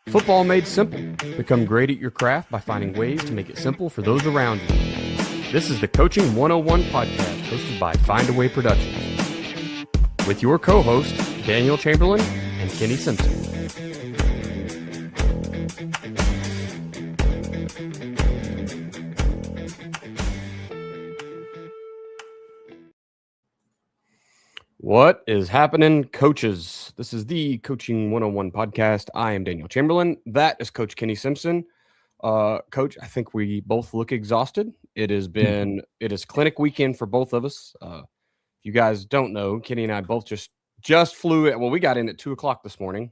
Football made simple. Become great at your craft by finding ways to make it simple for those around you. This is the Coaching 101 podcast hosted by Find a Way Productions with your co-hosts Daniel Chamberlain and Kenny Simpson. What is happening, coaches? This is the Coaching 101 podcast. I am Daniel Chamberlain. That is Coach Kenny Simpson. Coach, I think we both look exhausted. It is clinic weekend for both of us. If you guys don't know, Kenny and I both just flew in. Well, we got in at 2:00 this morning.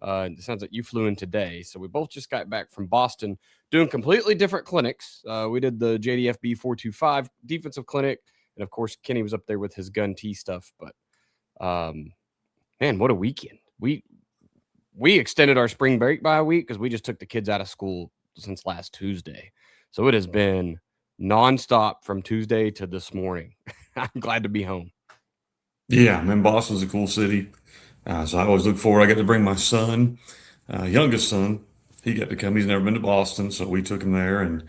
It sounds like you flew in today. So we both just got back from Boston doing completely different clinics. We did the JDFB 425 defensive clinic. And of course, Kenny was up there with his gun T stuff, but man, what a weekend. We extended our spring break by a week because we just took the kids out of school since last Tuesday. So it has been nonstop from Tuesday to this morning. I'm glad to be home. Yeah, I mean, Boston's a cool city. So I always look forward. I got to bring my son, youngest son. He got to come. He's never been to Boston, so we took him there and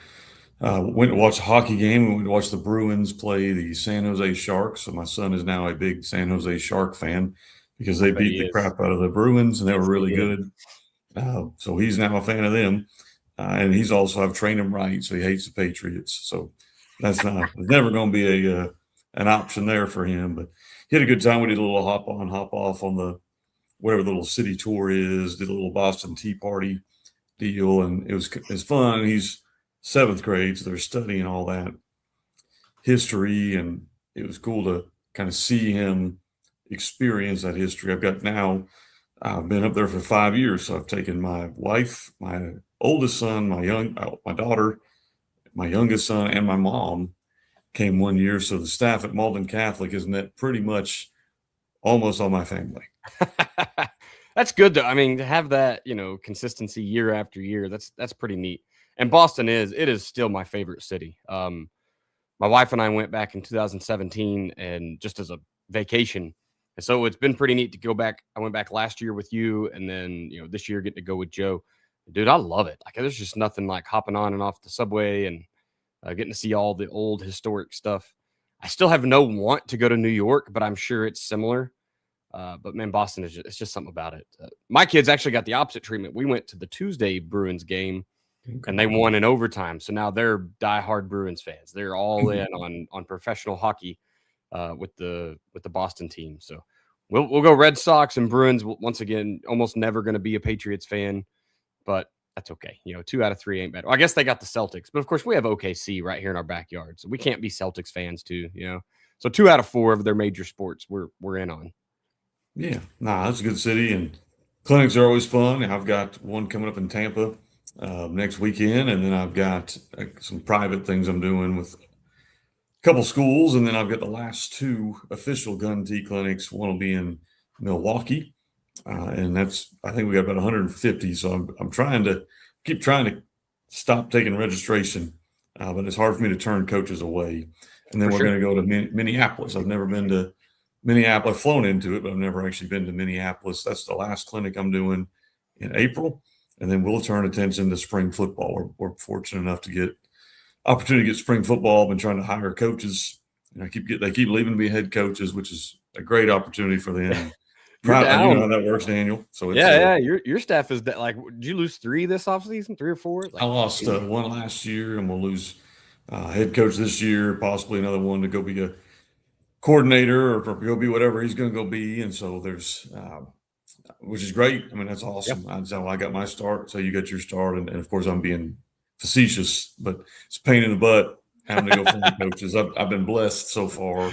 went to watch a hockey game. We went to watch the Bruins play the San Jose Sharks. So my son is now a big San Jose Shark fan because they beat the crap out of the Bruins and they were really good. So he's now a fan of them. And he's also, I've trained him right, so he hates the Patriots. So it's never going to be an option there for him. But he had a good time. We did a little hop on, hop off on the whatever the little city tour is. Did a little Boston Tea Party deal, and it was fun. He's 7th grade, so they're studying all that history, and it was cool to kind of see him experience that history. I've been up there for 5 years, so I've taken my wife, my oldest son, my daughter, my youngest son, and my mom came 1 year. So the staff at Malden Catholic has met pretty much almost all my family. That's good though. I mean, to have that, consistency year after year, that's pretty neat. And Boston is still my favorite city. My wife and I went back in 2017 and just as a vacation. And so it's been pretty neat to go back. I went back last year with you, and then, this year getting to go with Joe. Dude, I love it. Like, there's just nothing like hopping on and off the subway and getting to see all the old historic stuff. I still have no want to go to New York, but I'm sure it's similar. But man, Boston it's just something about it. My kids actually got the opposite treatment. We went to the Tuesday Bruins game, and they won in overtime. So now they're diehard Bruins fans. They're all in on professional hockey with the Boston team. So we'll go Red Sox and Bruins. Once again, almost never going to be a Patriots fan, but that's okay. 2 out of 3 ain't bad. Well, I guess they got the Celtics, but of course we have OKC right here in our backyard, so we can't be Celtics fans too. So 2 out of 4 of their major sports we're in on. Yeah, that's a good city, and clinics are always fun. I've got one coming up in Tampa next weekend, and then I've got some private things I'm doing with a couple schools, and then I've got the last 2 official gun tea clinics. One will be in Milwaukee, and I think we got about 150. So I'm trying to stop taking registration, but it's hard for me to turn coaches away. And then we're going to go to Minneapolis. I've never been to Minneapolis. I've flown into it, but I've never actually been to Minneapolis. That's the last clinic I'm doing in April. And then we'll turn attention to spring football. We're fortunate enough to get opportunity to get spring football. I've been trying to hire coaches. They keep leaving to be head coaches, which is a great opportunity for them. You know how that works, Daniel. So it's, your staff is like, did you lose 3 this offseason, 3 or 4? I lost 1 last year, and we'll lose head coach this year, possibly another one to go be a coordinator or go be whatever he's going to go be. And so there's, which is great. I mean, that's awesome. Yep. I got my start, so you got your start. And of course, I'm being facetious, but it's a pain in the butt having to go find coaches. I've been blessed so far.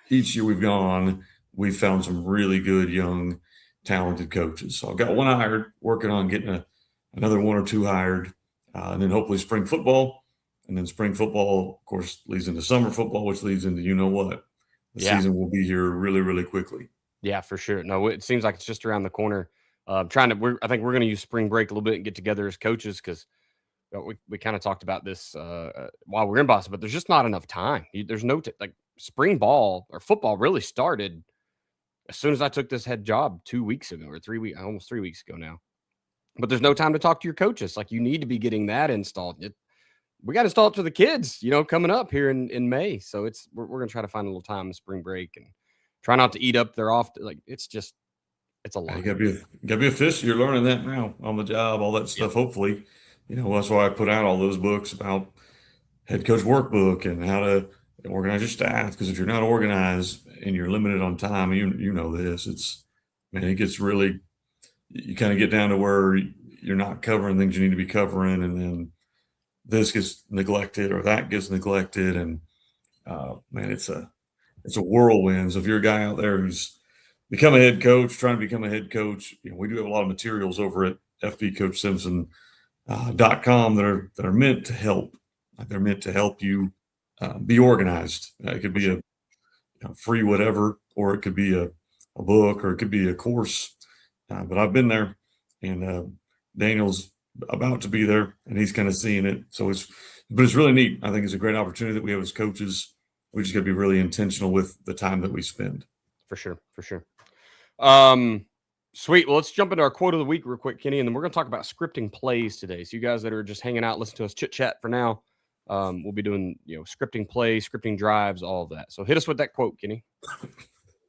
Each year we've gone, we've found some really good, young, talented coaches. So I've got 1 hired, working on getting another 1 or 2 hired, and then hopefully spring football. And then spring football, of course, leads into summer football, which leads into the season will be here really, really quickly. Yeah, for sure. No, it seems like it's just around the corner. I think we're going to use spring break a little bit and get together as coaches because we kind of talked about this while we're in Boston, but there's just not enough time. There's no spring ball or football really started as soon as I took this head job 2 weeks ago or almost 3 weeks ago now. But there's no time to talk to your coaches. Like, you need to be getting that installed. We got to install it to the kids, coming up here in May. So we're going to try to find a little time in spring break and try not to eat up their off. Like, it's a lot. You gotta be a fish. You're learning that now on the job, all that stuff. Yep. Hopefully, that's why I put out all those books about head coach workbook and how to organize your staff. Because if you're not organized and you're limited on time, you know this. It gets really, you kind of get down to where you're not covering things you need to be covering, and then this gets neglected or that gets neglected, and it's a whirlwind. So if you're a guy out there who's become a head coach, trying to become a head coach, we do have a lot of materials over at fbcoachsimpson.com that are meant to help. They're meant to help you be organized. It could be a free whatever, or it could be a book, or it could be a course. But I've been there, and Daniel's about to be there, and he's kind of seeing it. So it's really neat. I think it's a great opportunity that we have as coaches. We just got to be really intentional with the time that we spend. For sure. Sweet. Well, let's jump into our quote of the week real quick, Kenny, and then we're going to talk about scripting plays today. So you guys that are just hanging out, listen to us chit chat for now. We'll be doing, scripting plays, scripting drives, all of that. So hit us with that quote, Kenny.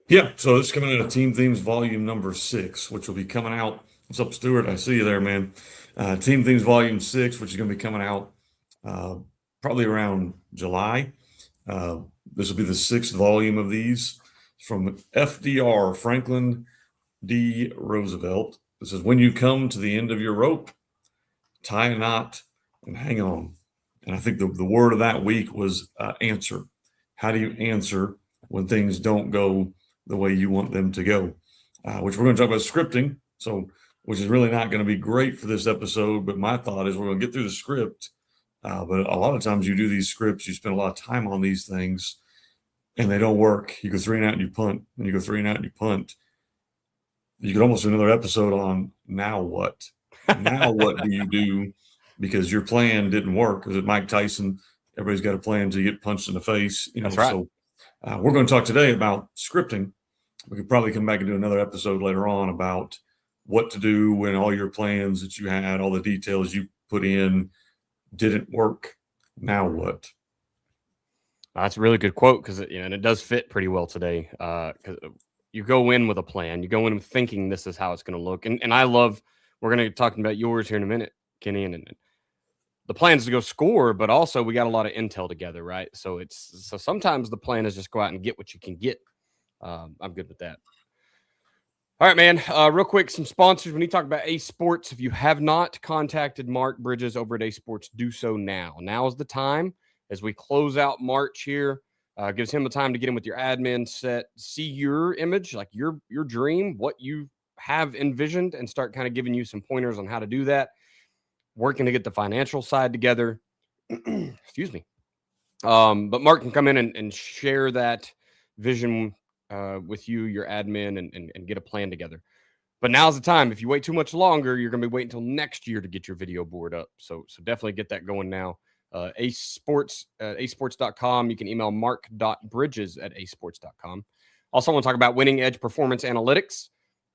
Yeah. So it's coming out of Team Themes Volume number 6, which will be coming out. What's up, Stuart? I see you there, man. Team Themes Volume 6, which is going to be coming out probably around July. This will be the 6th volume of these. From FDR, Franklin D. Roosevelt. It says, when you come to the end of your rope, tie a knot and hang on. And I think the word of that week was answer. How do you answer when things don't go the way you want them to go? Which we're going to talk about scripting, which is really not going to be great for this episode. But my thought is we're going to get through the script. But a lot of times you do these scripts, you spend a lot of time on these things, and they don't work. You go 3 and out and you punt, and you go 3 and out and you punt. You could almost do another episode on now what? Now what do you do? Because your plan didn't work. Because at Mike Tyson, everybody's got a plan to get punched in the face. That's right. So we're going to talk today about scripting. We could probably come back and do another episode later on about what to do when all your plans that you had, all the details you put in, didn't work. Now what? That's a really good quote, because and it does fit pretty well today. Because you go in with a plan, you go in thinking this is how it's going to look, and I love. We're going to be talking about yours here in a minute, Kenny, and the plan is to go score, but also we got a lot of intel together, right? So sometimes the plan is just go out and get what you can get. I'm good with that. All right, man. Real quick, some sponsors. When you talk about Ace Sports, if you have not contacted Mark Bridges over at Ace Sports, do so now. Now is the time as we close out March here. Gives him the time to get in with your admin set, see your image, like your dream, what you have envisioned, and start kind of giving you some pointers on how to do that. Working to get the financial side together. Excuse me. But Mark can come in and share that vision with you, your admin, and get a plan together. But now's the time. If you wait too much longer, you're going to be waiting until next year to get your video board up. So definitely get that going now. Ace Sports, acesports.com. You can email mark.bridges@acesports.com. Also, I want to talk about Winning Edge Performance Analytics.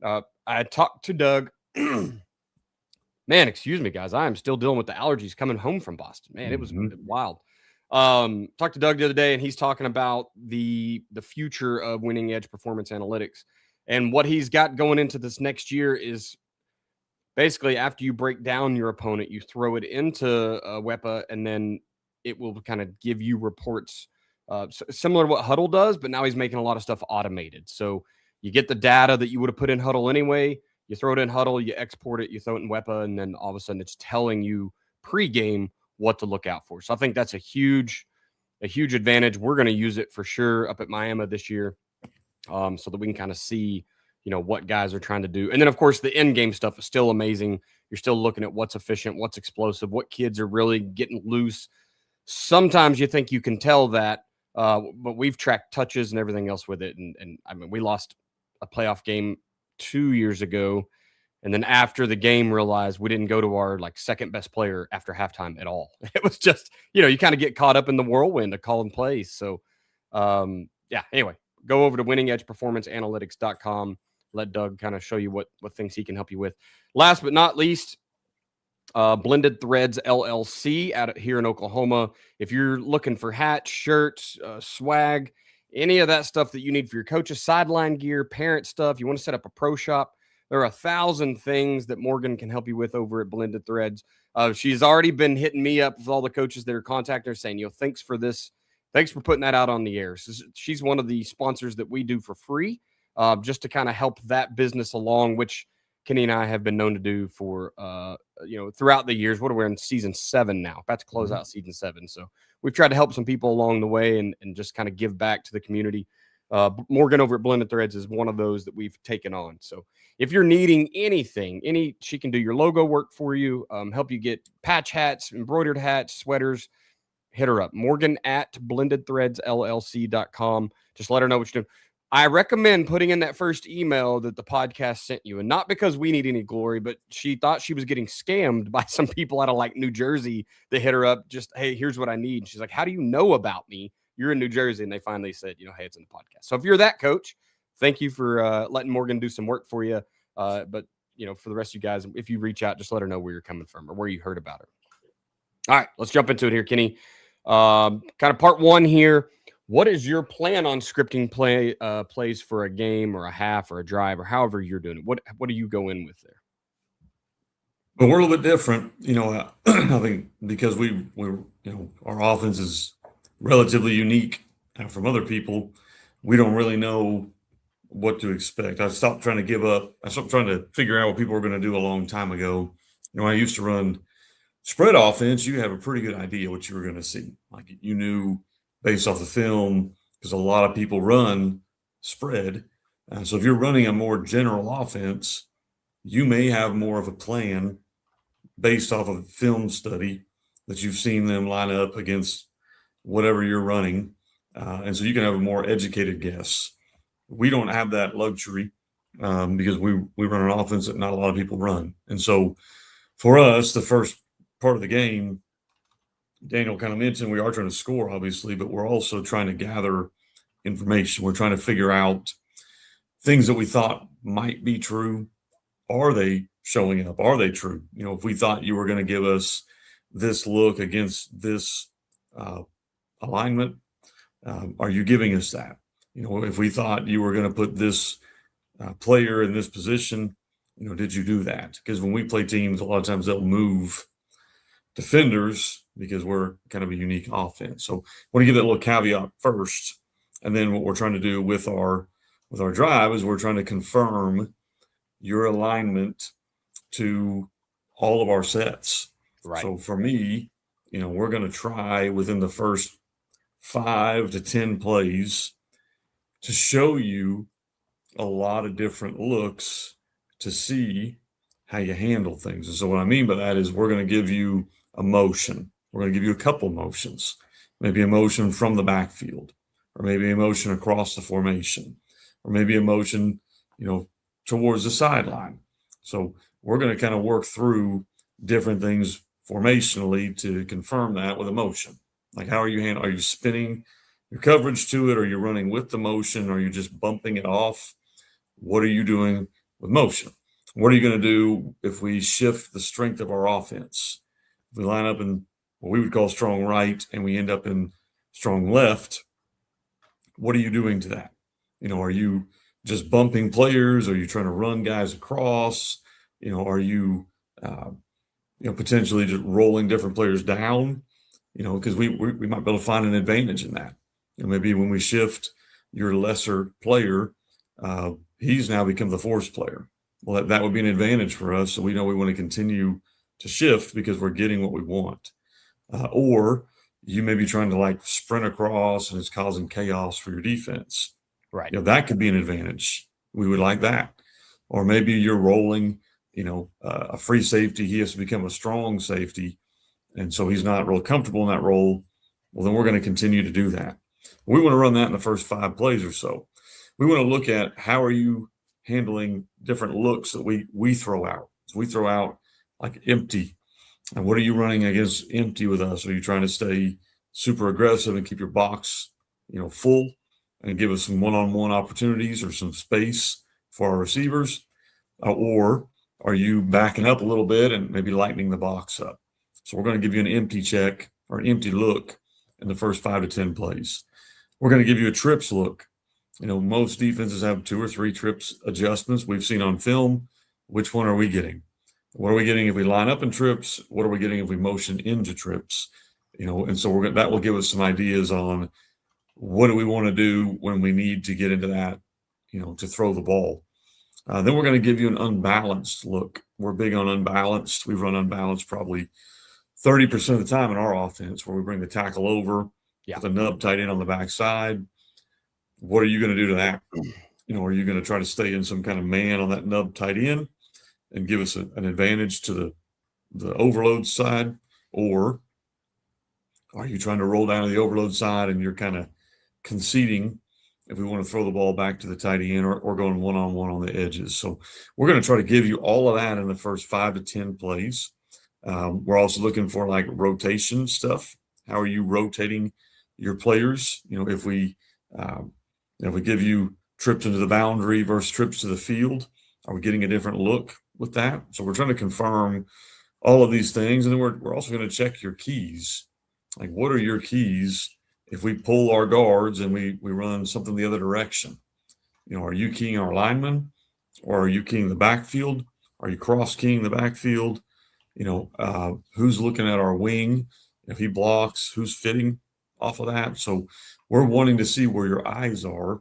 I talked to Doug. Man, excuse me, guys. I am still dealing with the allergies coming home from Boston. Man, it was wild. Talked to Doug the other day, and he's talking about the future of Winning Edge Performance Analytics. And what he's got going into this next year is basically after you break down your opponent, you throw it into WEPA, and then it will kind of give you reports similar to what Huddle does, but now he's making a lot of stuff automated. So you get the data that you would have put in Huddle anyway, you throw it in Huddle, you export it, you throw it in WEPA, and then all of a sudden it's telling you pregame what to look out for. So I think that's a huge advantage. We're going to use it for sure up at Miami this year, so that we can kind of see what guys are trying to do. And then, of course, the in-game stuff is still amazing. You're still looking at what's efficient, what's explosive, what kids are really getting loose. Sometimes you think you can tell that, but we've tracked touches and everything else with it. And I mean, we lost a playoff game 2 years ago, and then after the game realized we didn't go to our second best player after halftime at all. It was just, you kind of get caught up in the whirlwind of calling plays. So, yeah, anyway. go over to winningedgeperformanceanalytics.com. Let Doug kind of show you what things he can help you with. Last but not least, Blended Threads LLC out here in Oklahoma. If you're looking for hats, shirts, swag, any of that stuff that you need for your coaches, sideline gear, parent stuff, you want to set up a pro shop, there are 1,000 things that Morgan can help you with over at Blended Threads. She's already been hitting me up with all the coaches that are contacting her saying, thanks for this. Thanks for putting that out on the air. So she's one of the sponsors that we do for free, just to kind of help that business along, which Kenny and I have been known to do for, throughout the years. What are we in season 7 now? About to close out season 7. So we've tried to help some people along the way and just kind of give back to the community. Morgan over at Blended Threads is one of those that we've taken on. So if you're needing anything, she can do your logo work for you, help you get patch hats, embroidered hats, sweaters. Hit her up, Morgan at blendedthreadsllc.com. Just let her know what you're doing. I recommend putting in that first email that the podcast sent you, and not because we need any glory, but she thought she was getting scammed by some people out of like New Jersey that hit her up. Just, hey, here's what I need. She's like, how do you know about me? You're in New Jersey. And they finally said, hey, it's in the podcast. So if you're that coach, thank you for letting Morgan do some work for you. But for the rest of you guys, if you reach out, just let her know where you're coming from or where you heard about her. All right, let's jump into it here, Kenny. Kind of part 1 here. What is your plan on scripting plays for a game or a half or a drive or however you're doing it? What do you go in with there? But we're a little bit different, I think because we're our offense is relatively unique from other people. We don't really know what to expect. I stopped trying to give up. I stopped trying to figure out what people were going to do a long time ago. When I used to run spread offense, you have a pretty good idea what you were going to see. Like you knew based off the film, because a lot of people run spread. So if you're running a more general offense, you may have more of a plan based off of film study that you've seen them line up against whatever you're running. And so you can have a more educated guess. We don't have that luxury because we run an offense that not a lot of people run. And so for us, the first part of the game, Daniel kind of mentioned we are trying to score, obviously, but we're also trying to gather information. We're trying to figure out things that we thought might be true. Are they showing up? Are they true? If we thought you were going to give us this look against this alignment, are you giving us that? If we thought you were going to put this player in this position, did you do that? Because when we play teams, a lot of times they'll move defenders because we're kind of a unique offense. So I want to give that little caveat first. And then what we're trying to do with our drive is we're trying to confirm your alignment to all of our sets. Right. So for me, we're going to try within the first 5 to 10 plays to show you a lot of different looks to see how you handle things. And so what I mean by that is we're going to give you a motion. We're going to give you a couple motions, maybe a motion from the backfield, or maybe a motion across the formation, or maybe a motion, towards the sideline. So we're going to kind of work through different things formationally to confirm that with a motion. Like how are you handling? Are you spinning your coverage to it? Are you running with the motion? Are you just bumping it off? What are you doing with motion? What are you going to do if we shift the strength of our offense? If we line up in what we would call strong right and we end up in strong left, what are you doing to that? Are you just bumping players? Are you trying to run guys across? Are you, potentially just rolling different players down? Because we might be able to find an advantage in that. Maybe when we shift your lesser player, he's now become the force player. Well, that would be an advantage for us. So we know we want to continue to shift because we're getting what we want. Or you may be trying to like sprint across and it's causing chaos for your defense. Right. That could be an advantage. We would like that. Or maybe you're rolling, a free safety. He has to become a strong safety. And so he's not real comfortable in that role. Well, then we're going to continue to do that. We want to run that in the first 5 plays or so. We want to look at how are you handling different looks that we throw out. So we throw out like empty. And what are you running against empty with us? Are you trying to stay super aggressive and keep your box, full? and give us some one-on-one opportunities or some space for our receivers? Or are you backing up a little bit and maybe lightening the box up? So we're going to give you an empty check or an empty look in the first 5 to 10 plays. We're going to give you a trips look. Most defenses have 2 or 3 trips adjustments we've seen on film. Which one are we getting? What are we getting if we line up in trips? What are we getting if we motion into trips? And so that will give us some ideas on what do we want to do when we need to get into that, to throw the ball. Then we're going to give you an unbalanced look. We're big on unbalanced. We run unbalanced probably 30% of the time in our offense, where we bring the tackle over, put the nub tight end on the backside. What are you going to do to that? Are you going to try to stay in some kind of man on that nub tight end and give us an advantage to the overload side? Or are you trying to roll down to the overload side and you're kind of conceding if we want to throw the ball back to the tight end or going one-on-one on the edges? So we're going to try to give you all of that in the first 5 to 10 plays. We're also looking for like rotation stuff. How are you rotating your players? If we give you trips into the boundary versus trips to the field, are we getting a different look with that? So we're trying to confirm all of these things. And then we're also going to check your keys. Like, what are your keys if we pull our guards and we run something the other direction? Are you keying our linemen, or are you keying the backfield? Are you cross-keying the backfield? Who's looking at our wing? If he blocks, who's fitting off of that? So we're wanting to see where your eyes are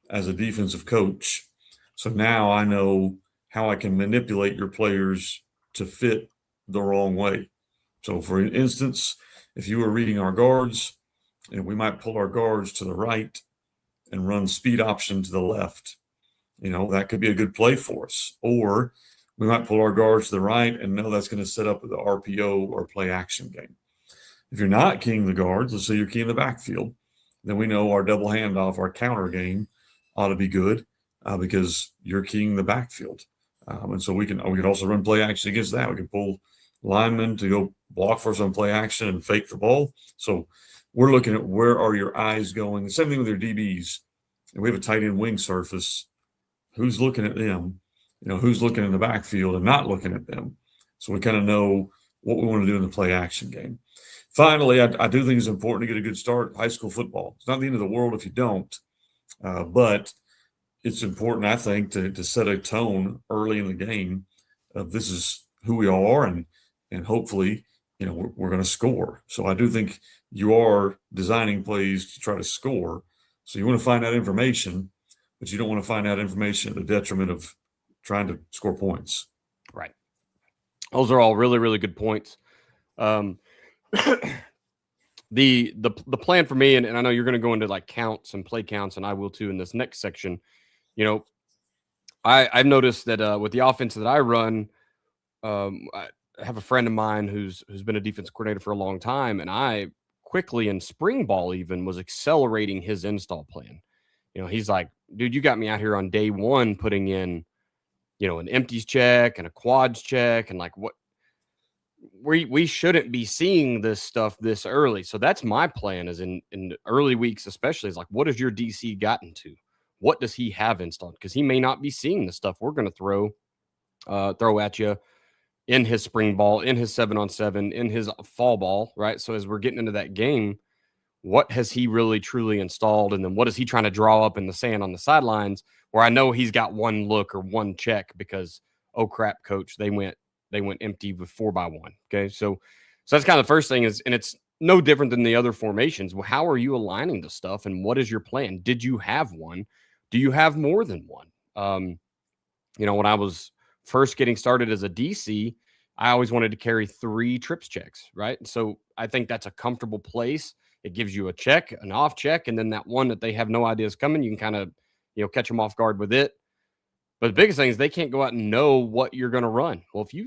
as a defensive coach. So now I know how I can manipulate your players to fit the wrong way. So for instance, if you were reading our guards, we might pull our guards to the right and run speed option to the left. That could be a good play for us. Or we might pull our guards to the right and know that's going to set up the RPO or play action game. If you're not keying the guards, let's say you're keying the backfield, then we know our double handoff, our counter game ought to be good because you're keying the backfield. And so we can also run play action against that. We can pull linemen to go block for us on play action and fake the ball. So we're looking at where are your eyes going. The same thing with your DBs. And we have a tight end wing surface. Who's looking at them? Who's looking in the backfield and not looking at them. So we kind of know what we want to do in the play action game. Finally, I do think it's important to get a good start at high school football. It's not the end of the world if you don't, but it's important, I think, to set a tone early in the game of this is who we are, and hopefully, we're going to score. So I do think you are designing plays to try to score. So you want to find out information, but you don't want to find out information at the detriment of trying to score points. Right. Those are all really, really good points. The plan for me, and I know you're going to go into like counts and play counts, and I will too in this next section. I've noticed that with the offense that I run, I have a friend of mine who's been a defense coordinator for a long time, and I quickly in spring ball even was accelerating his install plan. He's like, dude, you got me out here on day one putting in, an empties check and a quads check, and like what we shouldn't be seeing this stuff this early. So that's my plan is in the early weeks, especially, is like, what has your DC gotten to? What does he have installed? Because he may not be seeing the stuff we're going to throw at you in his spring ball, in his 7-on-7, in his fall ball, right? So as we're getting into that game, what has he really truly installed? And then what is he trying to draw up in the sand on the sidelines where I know he's got one look or one check because, oh crap, coach, they went empty with 4x1. Okay. So that's kind of the first thing is, and it's no different than the other formations. Well, how are you aligning the stuff and what is your plan? Did you have one? Do you have more than one? When I was first getting started as a DC, I always wanted to carry 3 trips checks, right? So I think that's a comfortable place. It gives you a check, an off check, and then that one that they have no idea is coming, you can kind of, catch them off guard with it. But the biggest thing is they can't go out and know what you're going to run. Well, if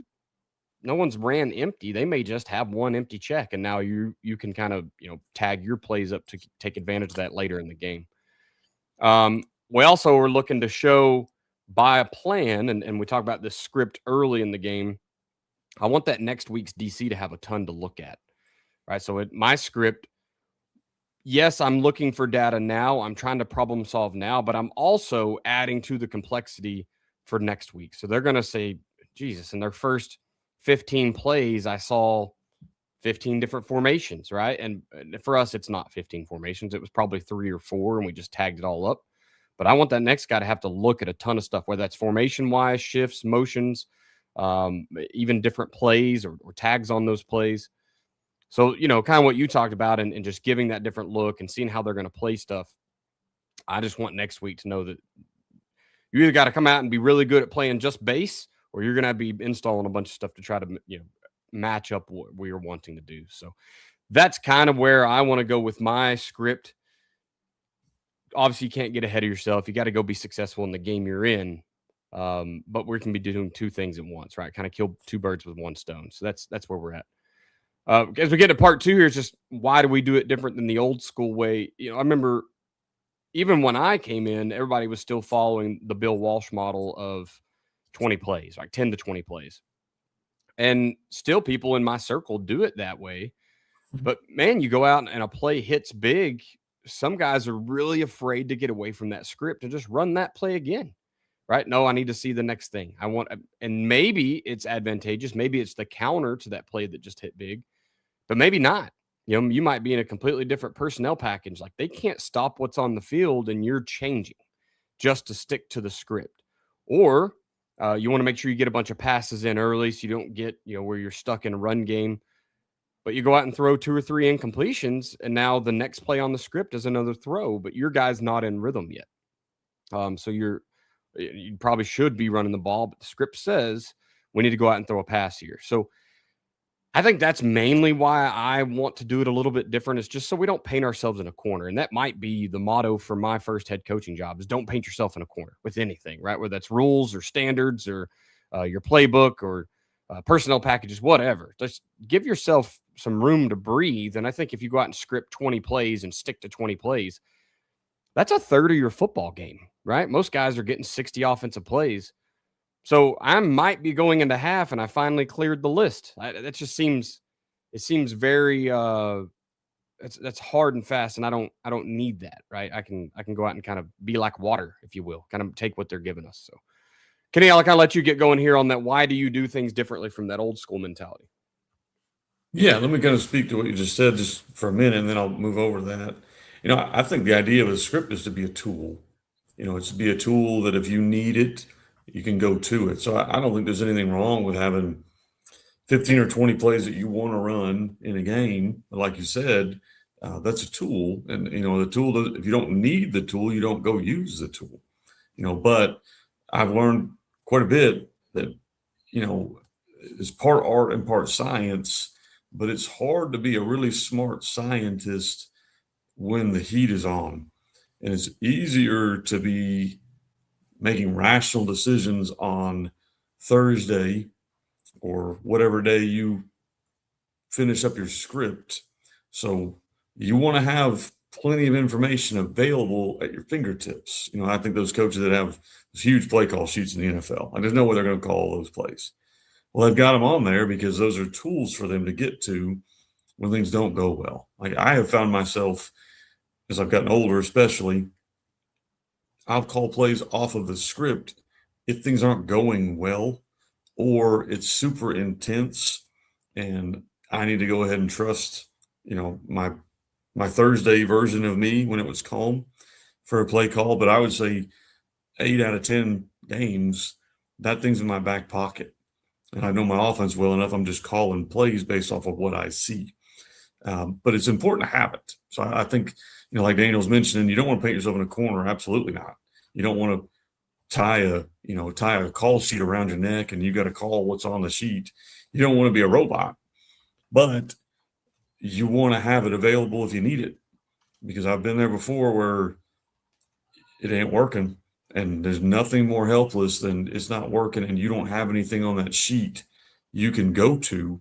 no one's ran empty, they may just have one empty check, and now you can kind of, tag your plays up to take advantage of that later in the game. We also are looking to show by a plan, and we talk about this script early in the game. I want that next week's DC to have a ton to look at, right? So my script, yes, I'm looking for data now. I'm trying to problem solve now, but I'm also adding to the complexity for next week. So they're going to say, Jesus, in their first 15 plays, I saw 15 different formations, right? And for us, it's not 15 formations. It was probably 3 or 4, and we just tagged it all up. But I want that next guy to have to look at a ton of stuff, whether that's formation wise, shifts, motions, even different plays or tags on those plays. So, kind of what you talked about and just giving that different look and seeing how they're going to play stuff. I just want next week to know that you either got to come out and be really good at playing just base, or you're going to be installing a bunch of stuff to try to, match up what we're wanting to do. So that's kind of where I want to go with my script. Obviously, you can't get ahead of yourself. You got to go be successful in the game you're in. But we can be doing two things at once, right? Kind of kill two birds with one stone. So that's where we're at. As we get to part 2 here, is just why do we do it different than the old school way? I remember even when I came in, everybody was still following the Bill Walsh model of 20 plays, like 10 to 20 plays. And still people in my circle do it that way. But man, you go out and a play hits big. Some guys are really afraid to get away from that script and just run that play again. Right? No, I need to see the next thing. And maybe it's advantageous. Maybe it's the counter to that play that just hit big, but maybe not. You might be in a completely different personnel package. Like they can't stop what's on the field and you're changing just to stick to the script. Or you want to make sure you get a bunch of passes in early so you don't get, where you're stuck in a run game. But you go out and throw 2 or 3 incompletions, and now the next play on the script is another throw, but your guy's not in rhythm yet. So you probably should be running the ball, but the script says we need to go out and throw a pass here. So I think that's mainly why I want to do it a little bit different. It's just so we don't paint ourselves in a corner. And that might be the motto for my first head coaching job is don't paint yourself in a corner with anything, right? Whether that's rules or standards or your playbook or personnel packages, whatever. Just give yourself some room to breathe. And I think if you go out and script 20 plays and stick to 20 plays, that's a third of your football game, right? Most guys are getting 60 offensive plays. So I might be going into half and I finally cleared the list. That just seems very that's hard and fast, and I don't need that, right? I can go out and kind of be like water, if you will, kind of take what they're giving us. So Kenny, I'll kind of let you get going here on that. Why do you do things differently from that old school mentality? Yeah, let me kind of speak to what you just said just for a minute, and then I'll move over to that. I think the idea of a script is to be a tool. It's to be a tool that if you need it, you can go to it. So I don't think there's anything wrong with having 15 or 20 plays that you want to run in a game. Like you said, that's a tool. And, the tool, if you don't need the tool, you don't go use the tool. But I've learned quite a bit that, it's part art and part science, but it's hard to be a really smart scientist when the heat is on. And it's easier to be making rational decisions on Thursday or whatever day you finish up your script. So you want to have plenty of information available at your fingertips. I think those coaches that have those huge play call sheets in the NFL, there's no way they're going to call all those plays. Well, they've got them on there because those are tools for them to get to when things don't go well. Like I have found myself, as I've gotten older especially, I'll call plays off of the script if things aren't going well or it's super intense and I need to go ahead and trust, my Thursday version of me when it was calm for a play call. But I would say 8 out of 10 games, that thing's in my back pocket. And I know my offense well enough. I'm just calling plays based off of what I see. But it's important to have it. So I think, like Daniel's mentioning, you don't want to paint yourself in a corner. Absolutely not. You don't want to tie a call sheet around your neck and you got to call what's on the sheet. You don't want to be a robot, but you want to have it available if you need it, because I've been there before where it ain't working and there's nothing more helpless than it's not working and you don't have anything on that sheet you can go to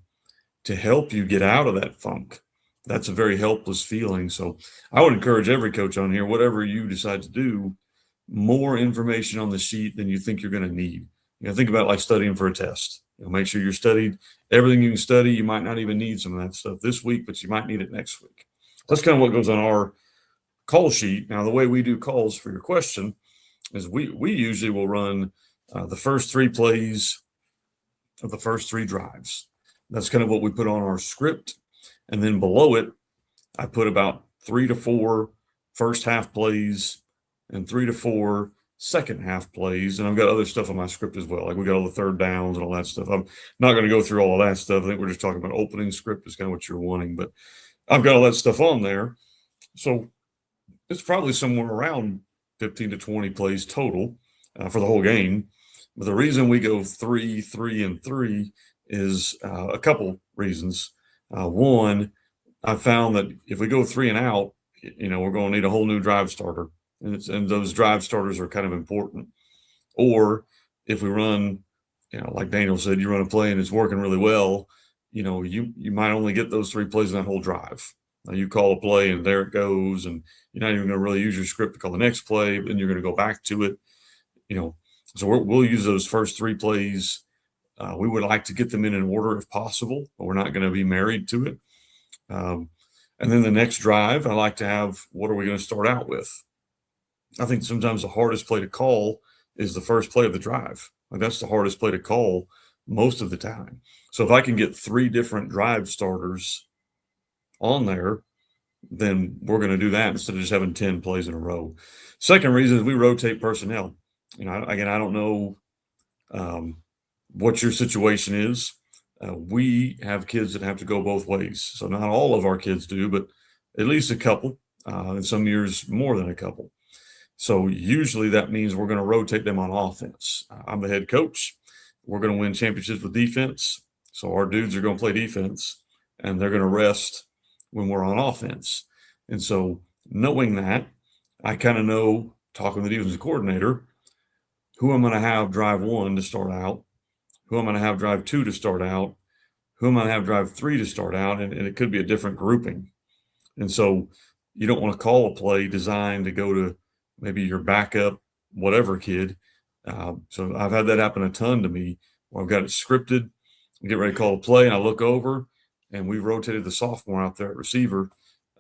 help you get out of that funk. That's a very helpless feeling. So I would encourage every coach on here, whatever you decide to do, more information on the sheet than you think you're going to need. Think about like studying for a test. Make sure you're studied everything you can study. You might not even need some of that stuff this week, but you might need it next week. That's kind of what goes on our call sheet. Now, the way we do calls for your question is we usually will run the first 3 plays of the first 3 drives. That's kind of what we put on our script. And then below it, I put about 3 to 4 first half plays and 3 to 4 second half plays. And I've got other stuff on my script as well. Like we got all the third downs and all that stuff. I'm not going to go through all of that stuff. I think we're just talking about opening script is kind of what you're wanting, but I've got all that stuff on there. So it's probably somewhere around 15 to 20 plays total for the whole game. But the reason we go 3, 3, and 3 is a couple reasons. One, I found that if we go 3 and out, we're going to need a whole new drive starter, and those drive starters are kind of important. Or if we run, like Daniel said, you run a play and it's working really well, you might only get those 3 plays in that whole drive. Now you call a play and there it goes, and you're not even going to really use your script to call the next play, but then you're going to go back to it, So we'll use those first 3 plays. We would like to get them in order if possible, but we're not going to be married to it. And then the next drive, I like to have, what are we going to start out with? I think sometimes the hardest play to call is the first play of the drive. Like that's the hardest play to call most of the time. So if I can get 3 different drive starters on there, then we're going to do that instead of just having 10 plays in a row. Second reason is we rotate personnel. Again, I don't know what your situation is. We have kids that have to go both ways. So not all of our kids do, but at least a couple, in some years more than a couple. So usually that means we're going to rotate them on offense. I'm the head coach. We're going to win championships with defense. So our dudes are going to play defense, and they're going to rest when we're on offense. And so knowing that, I kind of know, talking to the defensive coordinator, who I'm going to have drive 1 to start out, who I'm going to have drive 2 to start out, who I'm going to have drive 3 to start out, and it could be a different grouping. And so you don't want to call a play designed to go to maybe your backup, whatever kid. So I've had that happen a ton to me where I've got it scripted, get ready to call a play, and I look over, and we rotated the sophomore out there at receiver,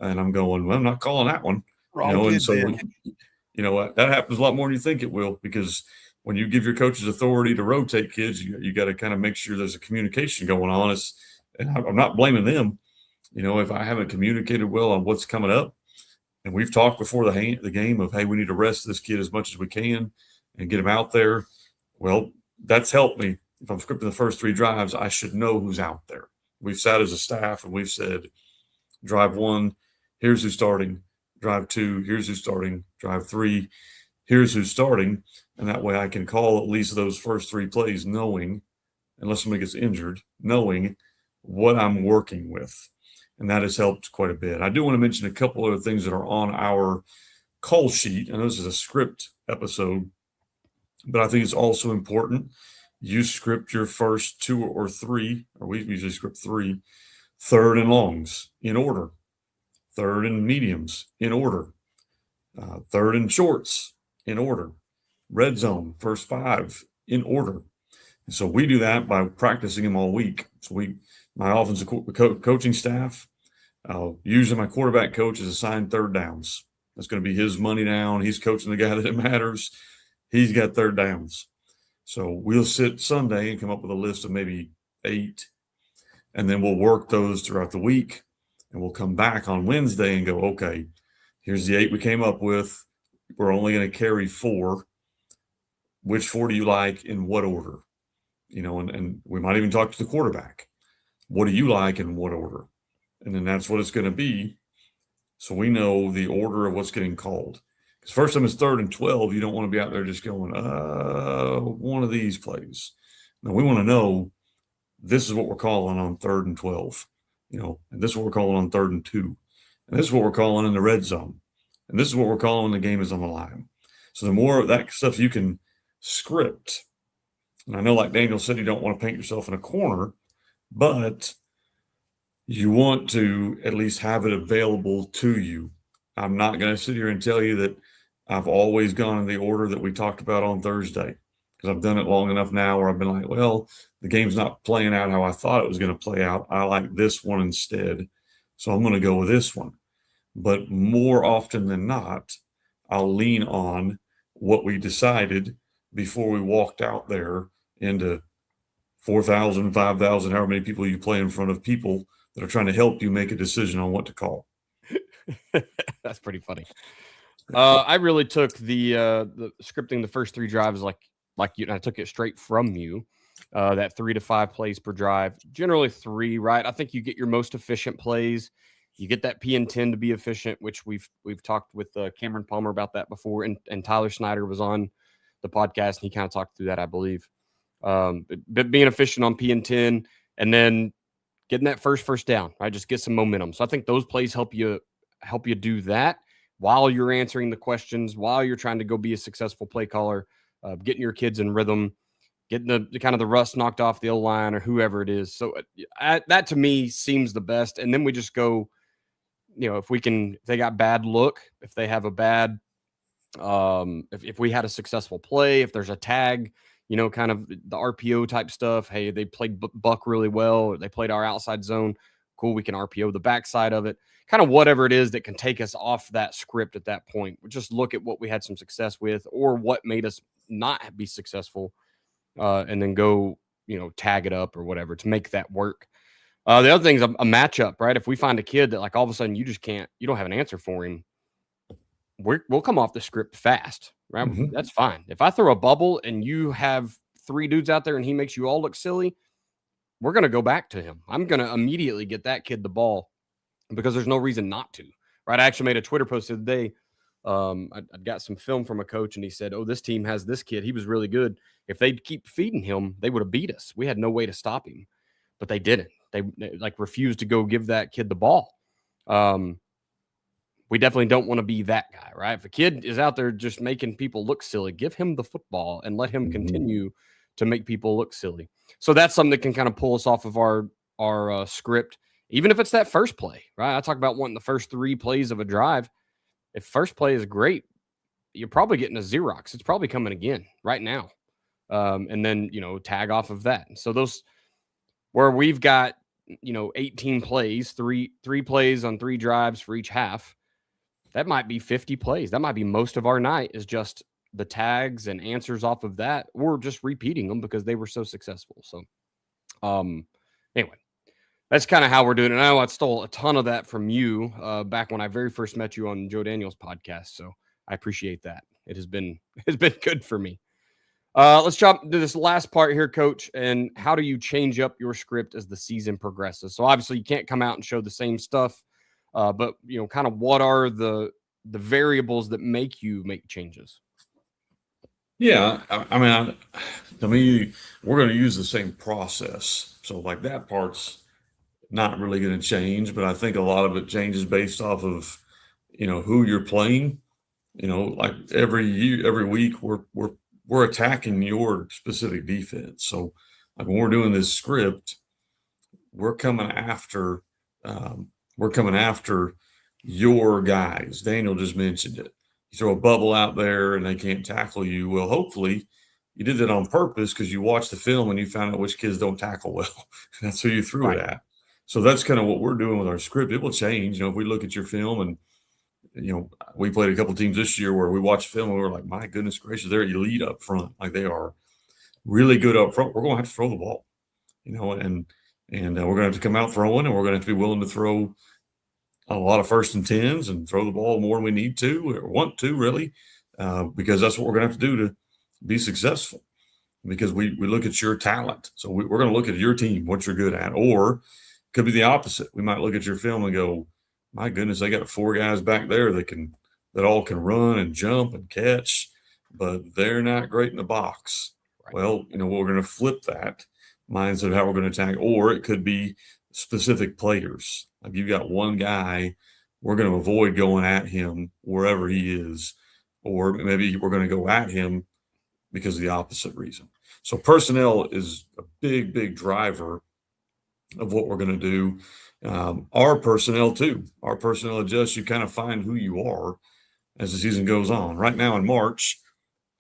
and I'm going, well, I'm not calling that one. Wrong And so, kid, that happens a lot more than you think it will, because when you give your coaches authority to rotate kids, you got to kind of make sure there's a communication going on. And I'm not blaming them. If I haven't communicated well on what's coming up, and we've talked before the game of, hey, we need to rest this kid as much as we can and get him out there. Well, that's helped me. If I'm scripting the first 3 drives, I should know who's out there. We've sat as a staff and we've said, drive 1, here's who's starting. Drive 2, here's who's starting. Drive 3, here's who's starting. And that way I can call at least those first 3 plays knowing, unless somebody gets injured, knowing what I'm working with. And that has helped quite a bit. I do want to mention a couple other things that are on our call sheet. I know this is a script episode, but I think it's also important. You script your first 2 or 3, or we usually script 3, third and longs in order, third and mediums in order, third and shorts in order, red zone, first 5 in order. And so we do that by practicing them all week. So my offensive coaching staff, usually my quarterback coach is assigned third downs. That's going to be his money down. He's coaching the guy that it matters. He's got third downs. So we'll sit Sunday and come up with a list of maybe 8, and then we'll work those throughout the week, and we'll come back on Wednesday and go, okay, here's the 8 we came up with. We're only going to carry 4. Which 4 do you like in what order? And we might even talk to the quarterback. What do you like in what order? And then that's what it's going to be. So we know the order of what's getting called. Because first time it's 3rd and 12, you don't want to be out there just going, one of these plays. Now we want to know this is what we're calling on 3rd and 12, and this is what we're calling on 3rd and 2. And this is what we're calling in the red zone. And this is what we're calling when the game is on the line. So the more of that stuff you can script, and I know like Daniel said, you don't want to paint yourself in a corner, but you want to at least have it available to you. I'm not going to sit here and tell you that I've always gone in the order that we talked about on Thursday, because I've done it long enough now where I've been like, well, the game's not playing out how I thought it was going to play out. I like this one instead, so I'm going to go with this one. but more often than not, I'll lean on what we decided before we walked out there into 4,000, 5,000, however many people you play in front of, people that are trying to help you make a decision on what to call. That's pretty funny. I really took the scripting the first three drives like you, and I took it straight from you. That 3 to 5 plays per drive, generally three, right? I think you get your most efficient plays. You get that P and 10 to be efficient, which we've talked with Cameron Palmer about that before, and Tyler Snyder was on the podcast and he kind of talked through that, I believe. But being efficient on P and 10, and then getting that first down, right? Just get some momentum. So I think those plays help you do that while you're answering the questions, while you're trying to go be a successful play caller, getting your kids in rhythm, getting the kind of the rust knocked off the O-line or whoever it is. So that to me seems the best. And then we just go, if they got bad look, if they have a bad, if we had a successful play, if there's a tag, kind of the RPO type stuff. Hey, they played buck really well. They played our outside zone. Cool. We can RPO the backside of it. Kind of whatever it is that can take us off that script at that point. We just look at what we had some success with or what made us not be successful, and then go, tag it up or whatever to make that work. The other thing is a matchup, right? If we find a kid that like all of a sudden you don't have an answer for him, we'll come off the script fast, right? Mm-hmm. That's fine. If I throw a bubble and you have three dudes out there and he makes you all look silly, we're going to go back to him. I'm going to immediately get that kid the ball because there's no reason not to, right? I actually made a Twitter post the other day. I got some film from a coach and he said, oh, this team has this kid. He was really good. If they'd keep feeding him, they would have beat us. We had no way to stop him, but they didn't. They like refused to go give that kid the ball. We definitely don't want to be that guy, right? If a kid is out there just making people look silly, give him the football and let him continue to make people look silly. So that's something that can kind of pull us off of our script, even if it's that first play, right? I talk about wanting the first 3 plays of a drive. If first play is great, you're probably getting a Xerox. It's probably coming again right now. And then, tag off of that. So those where we've got, 18 plays, three plays on 3 drives for each half, that might be 50 plays. That might be most of our night is just the tags and answers off of that, or just repeating them because they were so successful. So, anyway, that's kind of how we're doing it. And I know I stole a ton of that from you back when I very first met you on Joe Daniels' podcast. So I appreciate that. It's been good for me. Let's jump to this last part here, Coach. And how do you change up your script as the season progresses? So obviously you can't come out and show the same stuff, but kind of what are the variables that make you make changes? Yeah, I mean, to me, we're going to use the same process. So, like that part's not really going to change, but I think a lot of it changes based off of, who you're playing. Like every week, we're attacking your specific defense. So, like when we're doing this script, we're coming after, we're coming after your guys. Daniel just mentioned it. You throw a bubble out there and they can't tackle you. Well, hopefully you did that on purpose because you watched the film and you found out which kids don't tackle well. That's who you threw it at. So that's kind of what we're doing with our script. It will change. If we look at your film and, we played a couple teams this year where we watched film and we were like, my goodness gracious, they're elite up front. Like they are really good up front. We're going to have to throw the ball, and we're going to have to come out throwing and we're going to have to be willing to throw a lot of 1st and 10s and throw the ball more than we need to or want to really, because that's what we're going to have to do to be successful, because we look at your talent. So we're going to look at your team, what you're good at, or could be the opposite. We might look at your film and go, my goodness, they got 4 guys back there that all can run and jump and catch, but they're not great in the box. Right. Well, we're going to flip that mindset of how we're going to attack, or it could be specific players. Like you've got one guy, we're going to avoid going at him wherever he is, or maybe we're going to go at him because of the opposite reason. So personnel is a big, big driver of what we're going to do. Our personnel too. Our personnel adjusts. You kind of find who you are as the season goes on. Right now in March,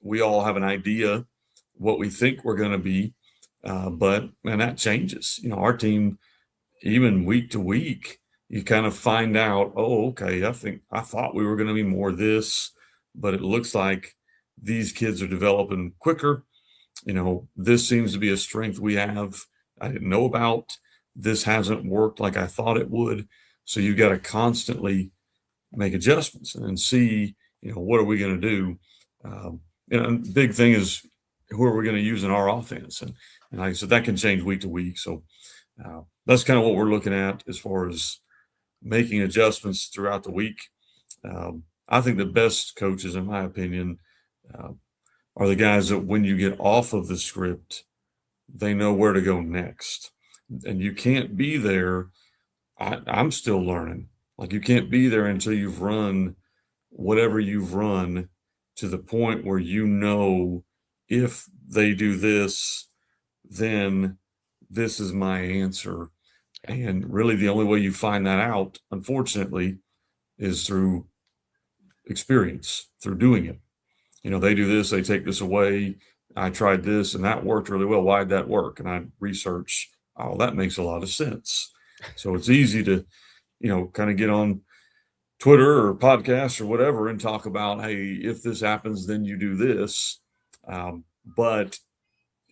we all have an idea what we think we're going to be, but that changes. Our team, even week to week, you kind of find out, oh, okay, I thought we were going to be more this, but it looks like these kids are developing quicker. This seems to be a strength we have I didn't know about. This hasn't worked like I thought it would. So you've got to constantly make adjustments and see, what are we going to do? And the big thing is, who are we going to use in our offense? And like I said, that can change week to week. So that's kind of what we're looking at as far as making adjustments throughout the week. I think the best coaches, in my opinion, uh, are the guys that when you get off of the script, they know where to go next. And you can't be there. I'm still learning. Like, you can't be there until you've run whatever you've run to the point where if they do this, then this is my answer. And really, the only way you find that out, unfortunately, is through experience, through doing it. They do this, they take this away. I tried this and that worked really well. Why'd that work? And I research, oh, that makes a lot of sense. So it's easy to, kind of get on Twitter or podcasts or whatever and talk about, hey, if this happens, then you do this. But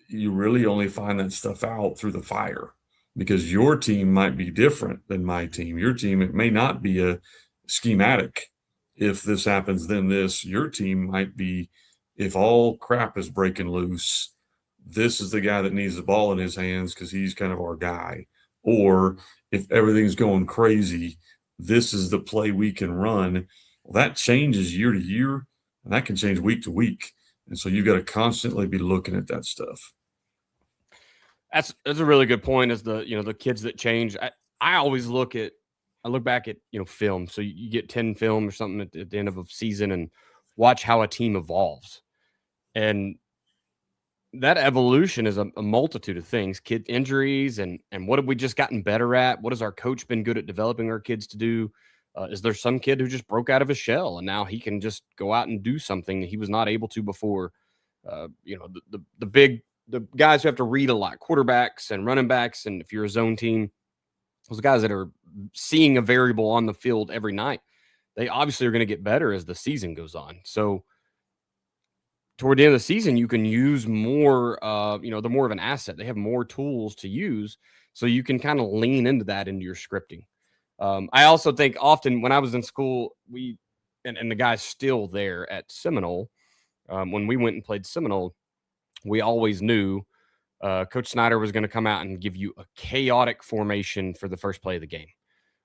you really only find that stuff out through the fire, because your team might be different than my team. Your team, it may not be a schematic. If this happens, then this. Your team might be, if all crap is breaking loose, this is the guy that needs the ball in his hands because he's kind of our guy. Or if everything's going crazy, this is the play we can run. Well, that changes year to year, and that can change week to week. And so you've got to constantly be looking at that stuff. That's a really good point. Is the kids that change. I always look back at film. So you get 10 film or something at the end of a season and watch how a team evolves, and that evolution is a multitude of things. Kid injuries and what have we just gotten better at? What has our coach been good at developing our kids to do? Is there some kid who just broke out of his shell and now he can just go out and do something he was not able to before? The guys who have to read a lot, quarterbacks and running backs, and if you're a zone team, those guys that are seeing a variable on the field every night, they obviously are going to get better as the season goes on. So toward the end of the season, you can use more, they're more of an asset. They have more tools to use. So you can kind of lean into that into your scripting. I also think often when I was in school, and the guy's still there at Seminole, when we went and played Seminole, we always knew Coach Snyder was going to come out and give you a chaotic formation for the first play of the game.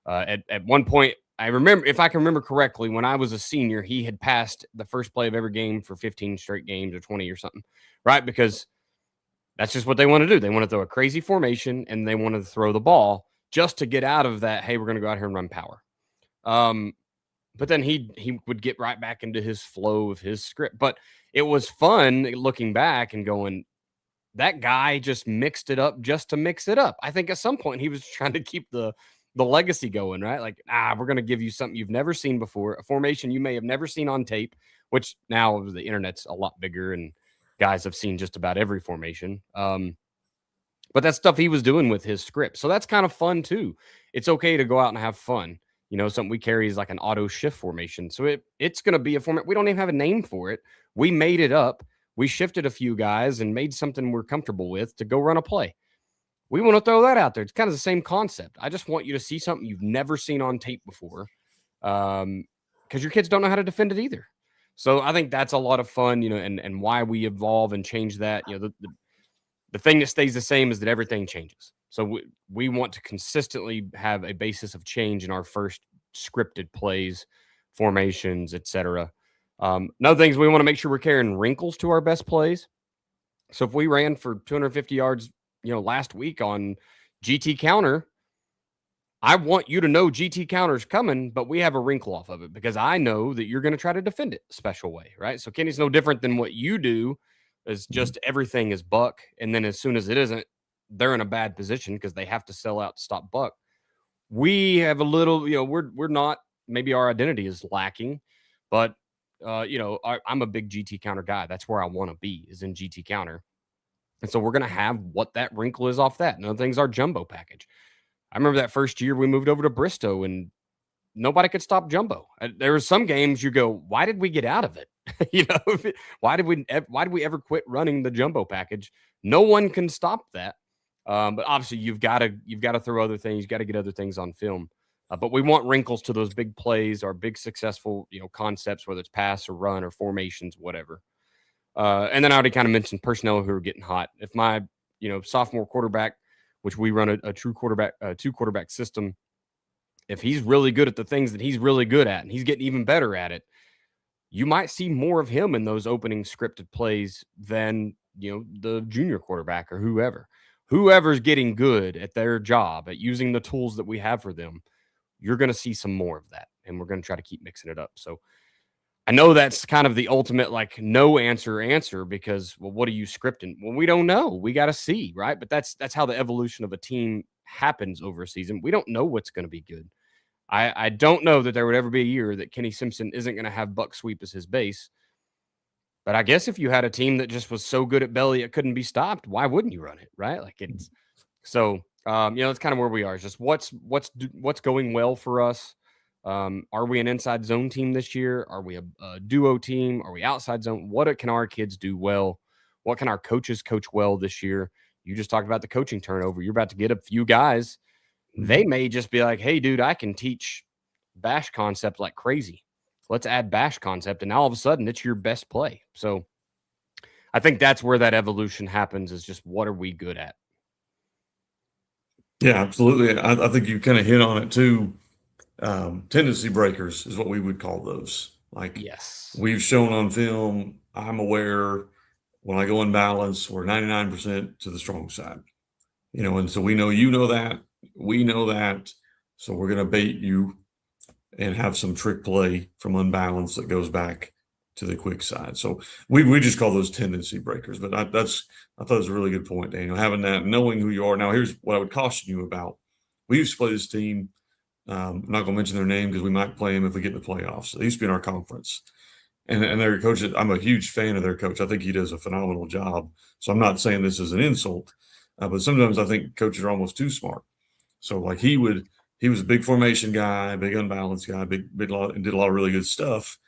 At one point, I remember, if I can remember correctly, when I was a senior, he had passed the first play of every game for 15 straight games or 20 or something, right? Because that's just what they want to do. They want to throw a crazy formation and they want to throw the ball just to get out of that. Hey, we're going to go out here and run power. But then he would get right back into his flow of his script. But it was fun looking back and going, that guy just mixed it up just to mix it up. I think at some point he was trying to keep the legacy going, right? Like, we're going to give you something you've never seen before, a formation you may have never seen on tape, which now the internet's a lot bigger and guys have seen just about every formation. But that's stuff he was doing with his script. So that's kind of fun too. It's okay to go out and have fun. Something we carry is like an auto shift formation. So it's going to be a format. We don't even have a name for it. We made it up. We shifted a few guys and made something we're comfortable with to go run a play. We want to throw that out there. It's kind of the same concept. I just want you to see something you've never seen on tape before, because your kids don't know how to defend it either. So I think that's a lot of fun, and why we evolve and change that. The thing that stays the same is that everything changes. So we want to consistently have a basis of change in our first scripted plays, formations, etc. Another thing is we want to make sure we're carrying wrinkles to our best plays. So if we ran for 250 yards, last week on GT counter, I want you to know GT counter's coming, but we have a wrinkle off of it because I know that you're going to try to defend it a special way, right? So Kenny's no different than what you do. Is just everything is buck, and then as soon as it isn't, they're in a bad position because they have to sell out to stop buck. We have a little, we're not, maybe our identity is lacking, but I'm a big GT counter guy. That's where I want to be, is in GT counter. And so we're going to have what that wrinkle is off that. Another thing's our jumbo package. I remember that first year we moved over to Bristow and nobody could stop Jumbo. There were some games you go, why did we get out of it? Why did we ever quit running the Jumbo package? No one can stop that. But obviously you've got to throw other things. You got to get other things on film. But we want wrinkles to those big plays or big successful, concepts, whether it's pass or run or formations, whatever. And then I already kind of mentioned personnel who are getting hot. If my, sophomore quarterback, which we run a true quarterback, two quarterback system, if he's really good at the things that he's really good at and he's getting even better at it, you might see more of him in those opening scripted plays than, the junior quarterback or whoever's getting good at their job at using the tools that we have for them. You're going to see some more of that. And we're going to try to keep mixing it up. So I know that's kind of the ultimate, like, no answer because, well, what are you scripting? Well, we don't know. We got to see, right? But that's how the evolution of a team happens over a season. We don't know what's going to be good. I don't know that there would ever be a year that Kenny Simpson isn't going to have Buck Sweep as his base. But I guess if you had a team that just was so good at belly it couldn't be stopped, why wouldn't you run it, right? Like it's so. That's kind of where we are. It's just what's going well for us. Are we an inside zone team this year? Are we a duo team? Are we outside zone? What can our kids do well? What can our coaches coach well this year? You just talked about the coaching turnover. You're about to get a few guys. They may just be like, hey, dude, I can teach bash concept like crazy. Let's add bash concept. And now all of a sudden it's your best play. So I think that's where that evolution happens, is just what are we good at? Yeah, absolutely. I think you kind of hit on it too. Tendency breakers is what we would call those. Like, Yes. we've shown on film, I'm aware when I go in balance, we're 99% to the strong side. And so we know that. We know that. So we're going to bait you and have some trick play from unbalance that goes back to the quick side. So we just call those tendency breakers. But I thought it was a really good point, Daniel, having that, knowing who you are. Now, here's what I would caution you about. We used to play this team. I'm not going to mention their name because we might play them if we get in the playoffs. They used to be in our conference. And their coach, I'm a huge fan of their coach. I think he does a phenomenal job. So I'm not saying this is an insult, but sometimes I think coaches are almost too smart. So like he was a big formation guy, big unbalanced guy, big lot, and did a lot of really good stuff.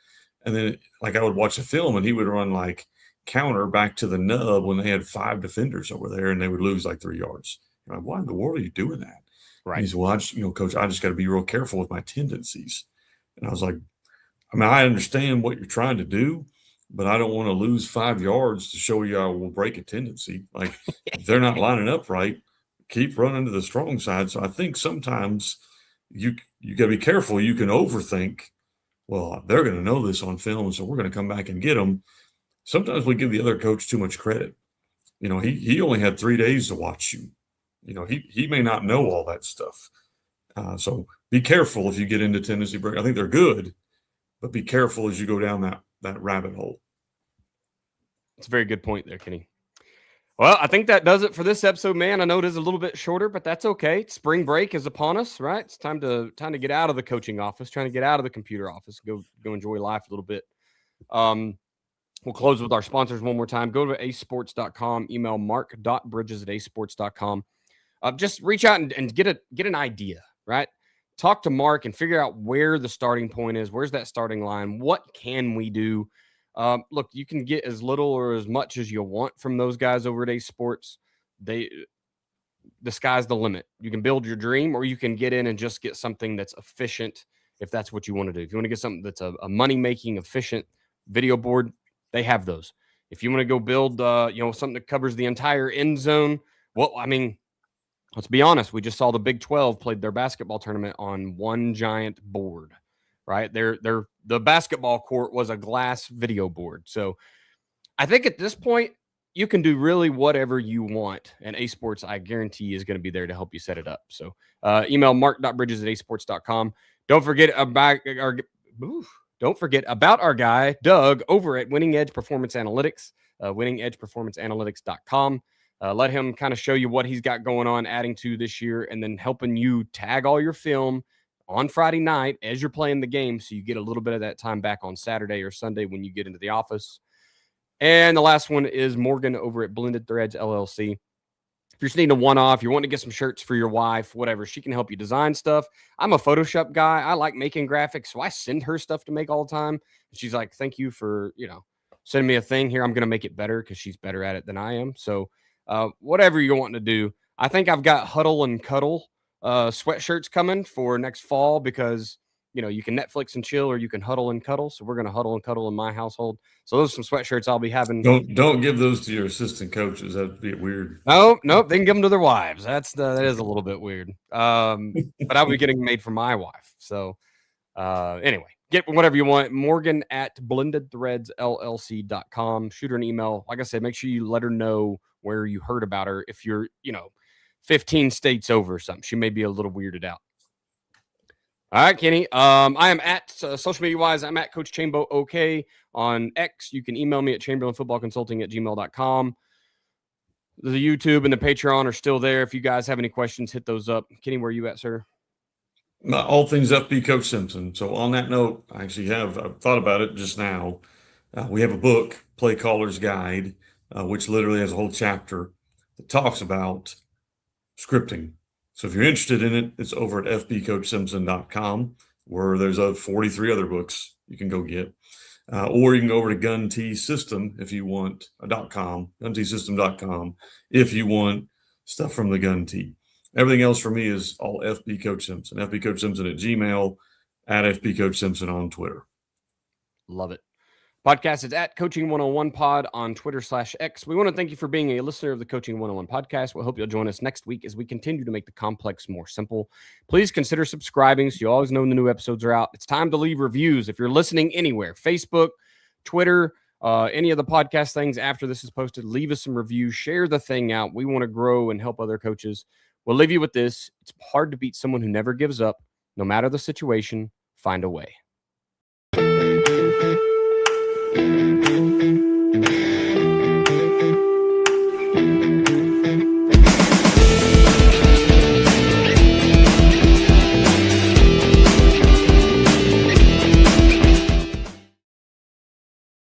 And then like I would watch a film and he would run like counter back to the nub when they had 5 defenders over there and they would lose like 3 yards. You're like, why in the world are you doing that? Right. And he said, well, coach, I just got to be real careful with my tendencies. And I was like, I understand what you're trying to do, but I don't want to lose 5 yards to show you I will break a tendency. Like if they're not lining up right, keep running to the strong side. So I think sometimes you got to be careful. You can overthink, well, they're going to know this on film, so we're going to come back and get them. Sometimes we give the other coach too much credit. He only had 3 days to watch you. He may not know all that stuff. So be careful if you get into tendency break. I think they're good, but be careful as you go down that rabbit hole. It's a very good point there, Kenny. Well, I think that does it for this episode, man. I know it is a little bit shorter, but that's okay. Spring break is upon us, right? It's time to get out of the coaching office, trying to get out of the computer office, go enjoy life a little bit. We'll close with our sponsors one more time. Go to acesports.com, email mark.bridges@acesports.com. Just reach out and get an idea, right? Talk to Mark and figure out where the starting point is. Where's that starting line? What can we do? Look, you can get as little or as much as you want from those guys over at Ace Sports. The sky's the limit. You can build your dream, or you can get in and just get something that's efficient if that's what you want to do. If you want to get something that's a money-making, efficient video board, they have those. If you want to go build, something that covers the entire end zone, well, let's be honest. We just saw the Big 12 played their basketball tournament on one giant board, right? The basketball court was a glass video board. So I think at this point, you can do really whatever you want. And Ace Sports, I guarantee, is going to be there to help you set it up. So email mark.bridges@acesports.com. Don't forget about our guy, Doug, over at Winning Edge Performance Analytics, winningedgeperformanceanalytics.com. Let him kind of show you what he's got going on, adding to this year, and then helping you tag all your film on Friday night as you're playing the game, so you get a little bit of that time back on Saturday or Sunday when you get into the office. And the last one is Morgan over at Blended Threads LLC. If you're just needing a one-off, you're wanting to get some shirts for your wife, whatever, she can help you design stuff. I'm a Photoshop guy. I like making graphics, so I send her stuff to make all the time. She's like, thank you for, sending me a thing here. I'm going to make it better because she's better at it than I am. So whatever you're wanting to do, I think I've got Huddle and Cuddle sweatshirts coming for next fall because, you can Netflix and chill or you can huddle and cuddle. So we're going to huddle and cuddle in my household. So those are some sweatshirts I'll be having. Don't give those to your assistant coaches. That'd be weird. Nope, they can give them to their wives. That is a little bit weird. But I'll be getting made for my wife. So anyway, get whatever you want. Morgan at blendedthreadsllc.com. Shoot her an email. Like I said, make sure you let her know where you heard about her. If you're, 15 states over or something, she may be a little weirded out. All right, Kenny. I am at social media wise. I'm at Coach Chambo OK on X. You can email me at chamberlainfootballconsulting@gmail.com. The YouTube and the Patreon are still there. If you guys have any questions, hit those up. Kenny, where are you at, sir? All things FB Coach Simpson. So on that note, I've thought about it just now. We have a book, Play Caller's Guide, which literally has a whole chapter that talks about scripting. So if you're interested in it, it's over at fbcoachsimpson.com, where there's 43 other books you can go get. Or you can go over to Gun T System if you want .com, guntsystem.com, if you want stuff from the Gun T. Everything else for me is all FB Coach Simpson. FB Coach Simpson at Gmail, at FB Coach Simpson on Twitter. Love it. Podcast is at Coaching 101 Pod on Twitter/X. We want to thank you for being a listener of the Coaching 101 podcast. We hope you'll join us next week as we continue to make the complex more simple. Please consider subscribing so you always know when the new episodes are out. It's time to leave reviews. If you're listening anywhere, Facebook, Twitter, any of the podcast things after this is posted, leave us some reviews. Share the thing out. We want to grow and help other coaches. We'll leave you with this. It's hard to beat someone who never gives up. No matter the situation, find a way.